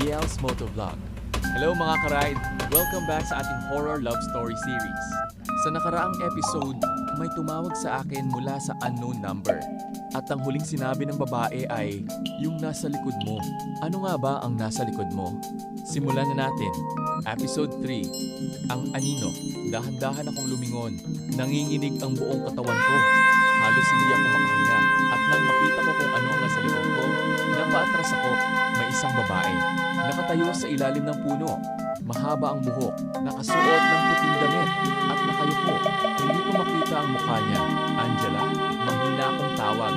BL's Motovlog. Hello mga ka-ride! Welcome back sa ating horror love story series. Sa nakaraang episode, may tumawag sa akin mula sa unknown number. At ang huling sinabi ng babae ay, yung nasa likod mo. Ano nga ba ang nasa likod mo? Simulan na natin. Episode 3. Ang anino. Dahan-dahan akong lumingon. Nanginginig ang buong katawan ko. Halos hindi ako makahinga. At nang makita ko kung ano ang nasa likod ko, napaatras ako. May isang babae. Nakatayo sa ilalim ng puno. Mahaba ang buhok. Nakasuot ng puting damit. At nakayupo. Hindi ko makita ang mukha niya. Angela, mahina akong tawag.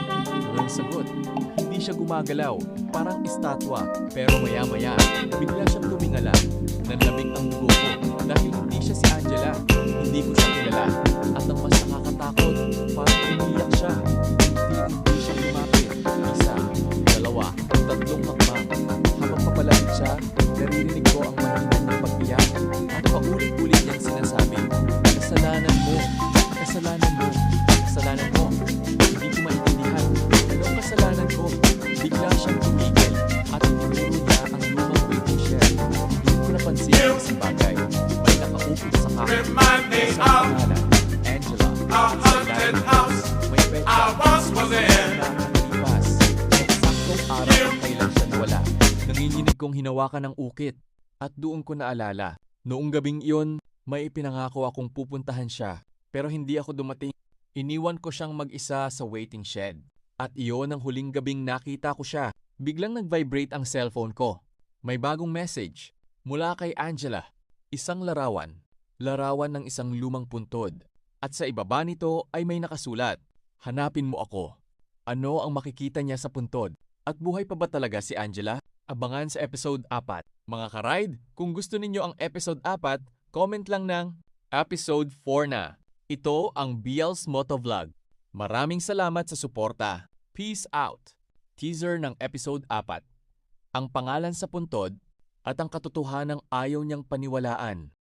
Walang sagot. Hindi siya gumagalaw. Parang estatwa. Pero maya-maya, bigla siyang tumingala. Nanlamig ang dugo ko. Dahil hindi siya si Angela. Hindi ko siya kilala. At ang mas nakakatakot, parang umiyak siya. Hindi siya lumapit. Isa, dalawa, tatlong hakbang. Habang papalapit siya, naririnig ko ang mahinang ng pag-iyak. At paulit-ulit niyang sinasabi, kasalanan mo, kasalanan mo, kasalanan mo. Hindi ko maintindihan. Anong kasalanan ko? Bigla siyang tumigil at tinuro niya ang lumang waiting shed. Hindi ko napansin ang isang bagay. May nakaupo sa kahoy. Sa pangalan, Angela. Sa ilalim ng house. May petsa. Na nakalipas. Eksaktong araw kung kailan siya nawala. Nanginginig kong hinawakan ng ukit. At doon ko naalala. Noong gabing iyon, may ipinangako akong pupuntahan siya. Pero hindi ako dumating. Iniwan ko siyang mag-isa sa waiting shed. At iyon ang huling gabing nakita ko siya. Biglang nag-vibrate ang cellphone ko. May bagong message. Mula kay Angela. Isang larawan. Larawan ng isang lumang puntod. At sa ibaba nito ay may nakasulat. Hanapin mo ako. Ano ang makikita niya sa puntod? At buhay pa ba talaga si Angela? Abangan sa episode 4. Mga ka-ride, kung gusto ninyo ang episode 4, comment lang ng episode 4 na. Ito ang BL's Motovlog. Maraming salamat sa suporta. Peace out. Teaser ng episode 4. Ang pangalan sa puntod at ang katotohanang ayaw niyang paniwalaan.